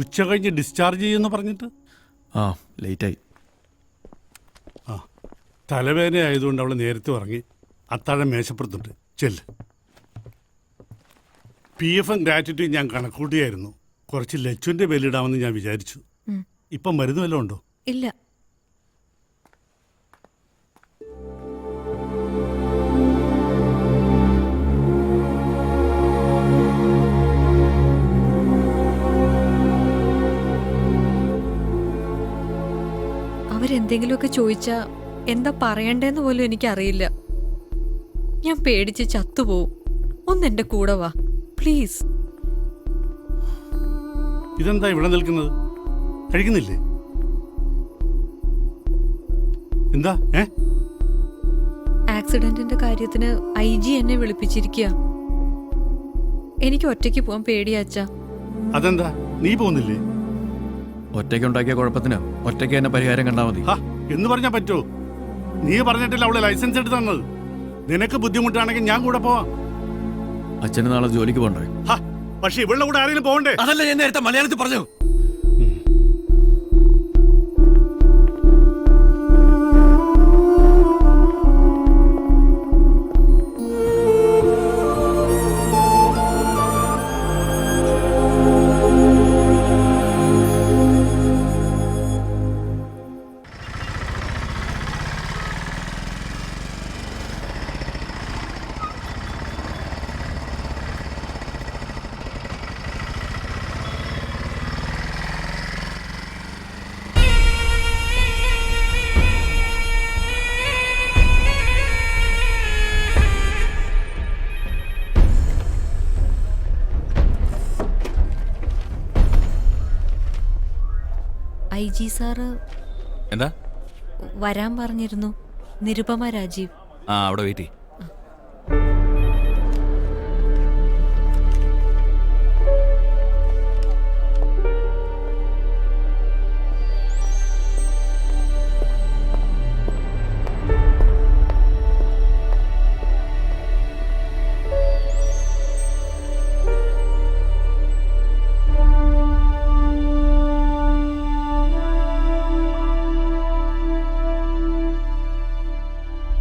ഉച്ച കഴിഞ്ഞ് ഡിസ്ചാർജ് ചെയ്യുമെന്ന് പറഞ്ഞിട്ട്? ആ, ലേറ്റായി. ആ, തലവേദന ആയതുകൊണ്ട് അവൾ നേരത്തെ ഉറങ്ങി. അത്താഴം മേശപ്പുറത്തുണ്ട്, ചെല്ല്. PF ഗ്രാറ്റുവിറ്റി ഞാൻ കണക്കൂട്ടിയായിരുന്നു. കുറച്ച് ലച്ചുവിൻ്റെ ബെല്ലിടാമെന്ന് ഞാൻ വിചാരിച്ചു. ഇപ്പം മരുന്ന് വല്ലതും ഉണ്ടോ? ഇല്ല. അവരെന്തെങ്കിലുമൊക്കെ ചോദിച്ചാ എന്താ പറയണ്ടേന്ന് പോലും എനിക്കറിയില്ല. ഞാൻ പേടിച്ച് ചത്തുപോവും. ഒന്നെന്റെ കൂടെ വാ പ്ലീസ്. ഇതെന്താ ഇവിടെ നിൽക്കുന്നത്? കഴിക്കുന്നില്ലേ? എന്താ? ആക്സിഡന്റിന്റെ കാര്യത്തിന് IG എന്നെ വിളിപ്പിച്ചിരിക്കുക. എനിക്ക് ഒറ്റയ്ക്ക് പോവാൻ പേടിയാച്ചാ. അതെന്താ, നീ പോകുന്നില്ലേ? ഒറ്റയ്ക്കുണ്ടാക്കിയ കുഴപ്പത്തിന് ഒറ്റയ്ക്ക് തന്നെ പരിഹാരം കണ്ടാൽ മതി. എന്ന് പറഞ്ഞാൽ പറ്റുമോ? നീ പറഞ്ഞിട്ടില്ല അവളെ ലൈസൻസ് എടുത്ത് തന്നത്. നിനക്ക് ബുദ്ധിമുട്ടാണെങ്കിൽ ഞാൻ കൂടെ പോവാം. അച്ഛന് നാളെ ജോലിക്ക് പോകണ്ടേ? പക്ഷെ ഇവളുടെ കൂടെ ആരെങ്കിലും പോകണ്ടേ? അതല്ല ഞാൻ നേരത്തെ മലയാളത്തിൽ പറഞ്ഞു. IG സാറ് എന്താ വരാൻ പറഞ്ഞിരുന്നു. നിരുപമ രാജീവ്. അവിടെ വെയിറ്റ്.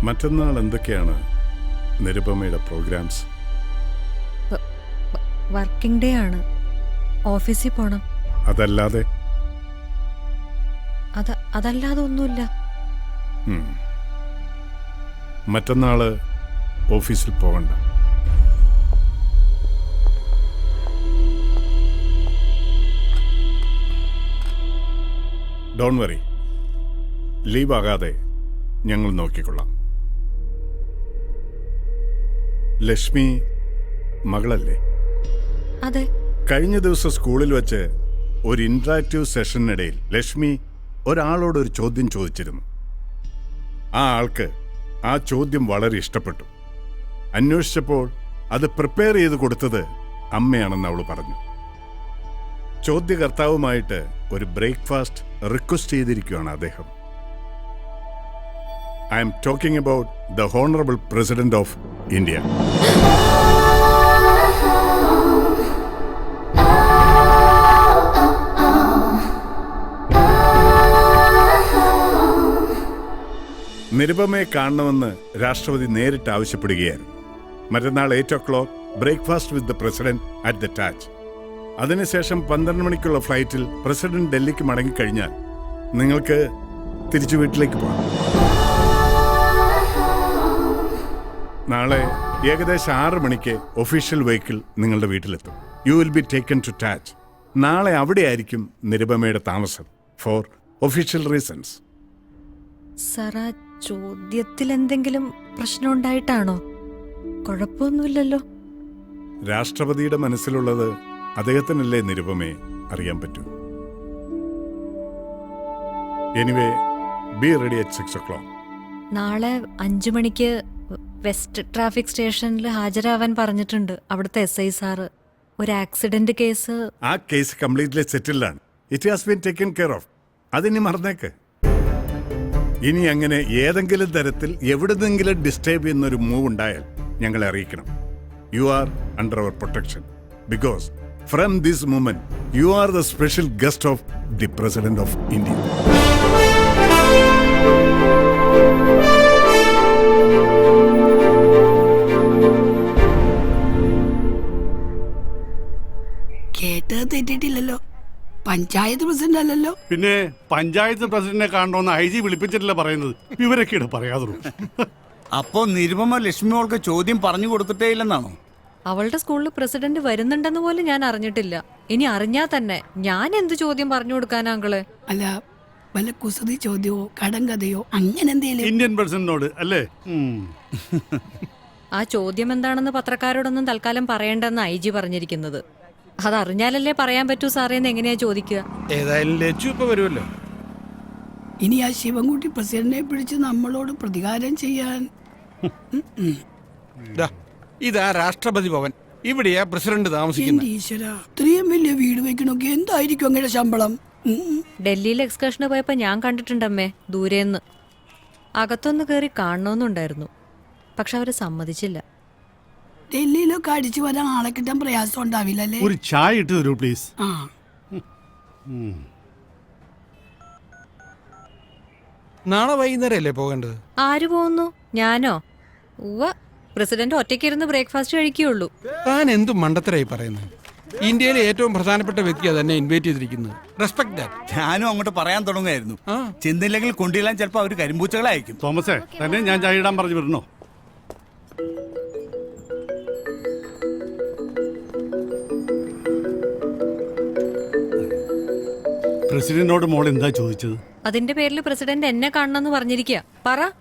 മറ്റന്നാൾ എന്തൊക്കെയാണ് നിരുപമയുടെ പ്രോഗ്രാംസ്? വർക്കിംഗ് ഡേ ആണ്. ഓഫീസിൽ പോണം. അതല്ലാതെ? അതല്ലാതെ ഒന്നുമില്ല. മറ്റന്നാള് ഓഫീസിൽ പോകണ്ട. ഡോൺ വറി, ലീവ് ആകാതെ ഞങ്ങൾ നോക്കിക്കൊള്ളാം. ലക്ഷ്മി മകളല്ലേ? അതെ. കഴിഞ്ഞ ദിവസം സ്കൂളിൽ വെച്ച് ഒരു ഇന്ററാക്റ്റീവ് സെഷനിനിടയിൽ ലക്ഷ്മി ഒരാളോടൊരു ചോദ്യം ചോദിച്ചിരുന്നു. ആ ആൾക്ക് ആ ചോദ്യം വളരെ ഇഷ്ടപ്പെട്ടു. അന്വേഷിച്ചപ്പോൾ അത് പ്രിപ്പയർ ചെയ്ത് കൊടുത്തത് അമ്മയാണെന്ന് അവൾ പറഞ്ഞു. ചോദ്യകർത്താവുമായിട്ട് ഒരു ബ്രേക്ക്ഫാസ്റ്റ് റിക്വസ്റ്റ് ചെയ്തിരിക്കുകയാണ് അദ്ദേഹം. I am talking about the Honorable President of India. നിരുപമയെ കാണണമെന്ന് രാഷ്ട്രപതി നേരിട്ട് ആവശ്യപ്പെടുകയായിരുന്നു. മറ്റന്നാൾ 8 o'clock breakfast with the president at the Taj. അതിനുശേഷം 12 മണിക്കുള്ള ഫ്ലൈറ്റിൽ പ്രസിഡന്റ് ഡൽഹിക്ക് മടങ്ങിക്കഴിഞ്ഞാൽ നിങ്ങൾക്ക് തിരിച്ചു വീട്ടിലേക്ക് പോകാം. നാളെ ഏകദേശം 6 മണിക്ക് ഒഫീഷ്യൽ വെഹിക്കിൾ നിങ്ങളുടെ വീട്ടിലെത്തും. You will be taken to Taj. നാളെ അവിടെയായിരിക്കും നിരുപമയുടെ താമസം ഫോർ ഒഫീഷ്യൽ റീസൺസ്. സാർ, ആ ചോദ്യത്തിൽ എന്തെങ്കിലും പ്രശ്നം ഉണ്ടായിട്ടാണോ? കുഴപ്പമൊന്നുമില്ലല്ലോ. രാഷ്ട്രപതിയുടെ മനസ്സിലുള്ളത് അദ്ദേഹത്തിനല്ലേ നിരുപമയെ അറിയാൻ പറ്റൂ. Anyway, be ready at 6 o'clock. നാളെ 5 മണിക്ക് വെസ്റ്റ് ട്രാഫിക് സ്റ്റേഷനിൽ ഹാജരാവാൻ പറഞ്ഞിട്ടുണ്ട് അവിടുത്തെ SI സാറ്. ഒരു ആക്സിഡന്റ് കേസ്. ആ കേസ് കംപ്ലീറ്റ്ലി സെറ്റിൽഡാണ്. It has been taken care of. അതിനി മറന്നേക്ക്. ഇനി അങ്ങനെ ഏതെങ്കിലും തരത്തിൽ എവിടുന്നെങ്കിലും ഡിസ്റ്റർബ് ചെയ്യുന്നൊരു മൂവ് ഉണ്ടായാൽ ഞങ്ങളെ അറിയിക്കണം. You are under our protection. Because from this moment you are the special guest of the president of India. കേട്ടത് തെറ്റിട്ടില്ലല്ലോ. പഞ്ചായത്ത് പ്രസിഡന്റ് അല്ലല്ലോ. പിന്നെ പഞ്ചായത്ത് പ്രസിഡന്റിനെ കാണണമെന്ന് IG വിളിപ്പിച്ചിട്ടില്ല പറയുന്നത്. ഇവരൊക്കെയാണ് പറയാതുള്ളൂ. അപ്പോ നിരുപമ ലക്ഷ്മിയോൾക്ക് ചോദ്യം പറഞ്ഞു കൊടുത്തിട്ടേ ഇല്ലെന്നാണോ? അവളുടെ സ്കൂളിൽ പ്രസിഡന്റ് വരുന്നുണ്ടെന്ന് പോലും ഞാൻ അറിഞ്ഞിട്ടില്ല. ഇനി അറിഞ്ഞാ തന്നെ ഞാൻ എന്ത് ചോദ്യം പറഞ്ഞു കൊടുക്കാനാ അങ്കളെ? അല്ല, വല്ല കുസൃതി ചോദ്യമോ കടങ്കഥയോ അങ്ങനെ എന്തേലും. ഇന്ത്യൻ പ്രസിഡന്റിനോട് അല്ലേ? ആ ചോദ്യം എന്താണെന്ന് പത്രക്കാരോടൊന്നും തൽക്കാലം പറയണ്ടെന്ന് IG പറഞ്ഞിരിക്കുന്നത്. അതറിഞ്ഞാലല്ലേ പറയാൻ പറ്റൂ സാറേന്ന് എങ്ങനെയാ ചോദിക്കുക? ഏതായാലും ലച്ചു ഇപ്പൊ വരുമല്ലോ. ഇനി ആ ശിവൻകുട്ടി പ്രസിഡന്റിനെ പിടിച്ച് നമ്മളോട് പ്രതികാരം ചെയ്യാൻ. ദാ, ഇതാ രാഷ്ട്രപതി ഭവൻ. ഇവിടെയാ പ്രസിഡന്റ് എന്റെ താമസിക്കുന്നത്. ഈശ്വര, ഇത്രയും വലിയ വീട് വെക്കണൊക്കെ എന്തായിരിക്കും അങ്ങനെ ശമ്പളം? ഡൽഹിയിൽ എക്സ്കർഷന് പോയപ്പോ ഞാൻ കണ്ടിട്ടുണ്ടമ്മേ ദൂരേന്ന്. അകത്തൊന്ന് കയറി കാണണമെന്നുണ്ടായിരുന്നു, പക്ഷെ അവര് സമ്മതിച്ചില്ല. ഡൽഹിയിലൊക്കെ അടിച്ചു വരാൻ ആളെ കിട്ടാൻ പ്രയാസം ഉണ്ടാവില്ലല്ലേ? ഒരു ചായ ഇട്ട് തരൂ പ്ലീസ്. ആ, നാളെ വൈകുന്നേരം അല്ലേ പോകേണ്ടത്? ആര് പോകുന്നു? ഞാനോ? ഉവ്വ, പ്രസിഡന്റ് ഒറ്റയ്ക്കിരുന്ന് ബ്രേക്ക്ഫാസ്റ്റ് കഴിക്കുകയുള്ളൂ. താൻ എന്തും മണ്ടത്തരായി പറയുന്നത്. ഇന്ത്യയിലെ ഏറ്റവും പ്രധാനപ്പെട്ട വ്യക്തിയാണ് തന്നെ ഇൻവൈറ്റ് ചെയ്തിരിക്കുന്നത്. Respect that. ഞാനും അങ്ങോട്ട് പറയാൻ തുടങ്ങുമായിരുന്നു. ആ. ചെന്നില്ലെങ്കിൽ കൊണ്ടില്ലാൻ ചിലപ്പോ അവര് കരിമ്പൂച്ചകളെ അയക്കും. തോമസേ, തന്നെ ഞാൻ ചായ ഇടാൻ പറഞ്ഞു വിടണോ? പ്രസിഡന്റിനോട് മോൾ എന്താ ചോദിച്ചത്? അതിന്റെ പേരിൽ പ്രസിഡന്റ് എന്നെ കാണണമെന്ന് പറഞ്ഞിരിക്കുക. പറ.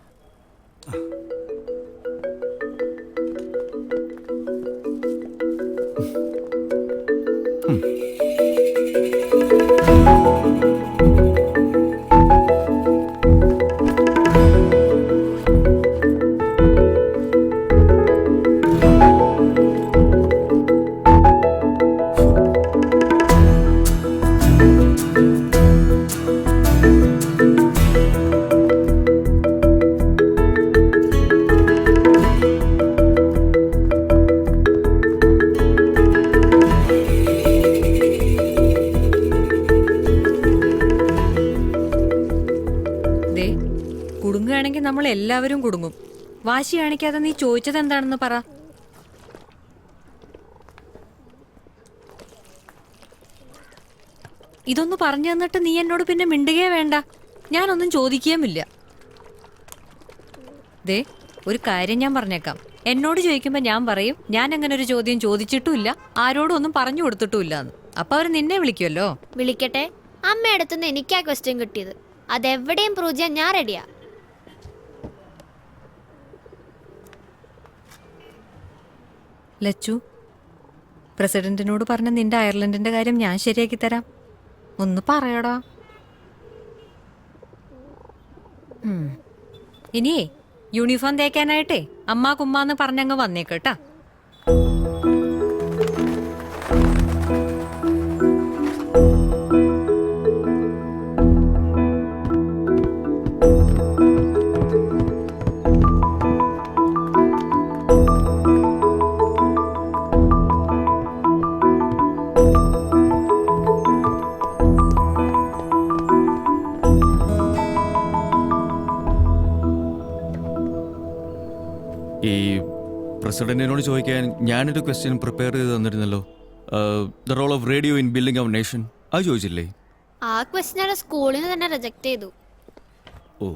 ദേ, കുടുങ്ങുകയാണെങ്കിൽ നമ്മൾ എല്ലാവരും കുടുങ്ങും. വാശി കാണിക്കാതെ നീ ചോദിച്ചത് എന്താണെന്ന് പറ. ഇതൊന്ന് പറഞ്ഞു തന്നിട്ട് നീ എന്നോട് പിന്നെ മിണ്ടുകയേ വേണ്ട. ഞാനൊന്നും ചോദിക്കുകയുമില്ല. ദേ, ഒരു കാര്യം ഞാൻ പറഞ്ഞേക്കാം. എന്നോട് ചോദിക്കുമ്പോ ഞാൻ പറയും ഞാൻ അങ്ങനെ ഒരു ചോദ്യം ചോദിച്ചിട്ടുമില്ല, ആരോടും ഒന്നും പറഞ്ഞു കൊടുത്തിട്ടുമില്ല എന്ന്. അപ്പൊ അവര് നിന്നെ വിളിക്കുമല്ലോ. വിളിക്കട്ടെ. അമ്മയടുത്തുനിന്ന് എനിക്കാ ക്വസ്റ്റ്യൻ കിട്ടിയത്. അതെവിടെയും പ്രൂവ് ചെയ്യാൻ ഞാൻ റെഡിയാ. ലച്ചു, പ്രസിഡന്റിനോട് പറഞ്ഞ നിന്റെ അയർലൻഡിന്റെ കാര്യം ഞാൻ ശരിയാക്കി തരാം. ഒന്ന് പറയടാ. ഇനിയേ യൂണിഫോം തേക്കാനായിട്ടേ അമ്മ കുമ്മാന്ന് പറഞ്ഞങ്ങ് വന്നേക്കട്ടാ. ഈ പ്രസിഡന്റിനോട് ചോദിക്കാൻ ഞാനൊരു ക്വസ്റ്റ്യൻ പ്രിപ്പയർ ചെയ്ത് തന്നിരുന്നല്ലോ. The role of radio in building our nation. അത് ചോദിച്ചില്ലേ? ആ ക്വസ്റ്റ്യൻ സ്കൂളിൽ നിന്ന് തന്നെ റിജക്ട് ചെയ്തു. ഓ.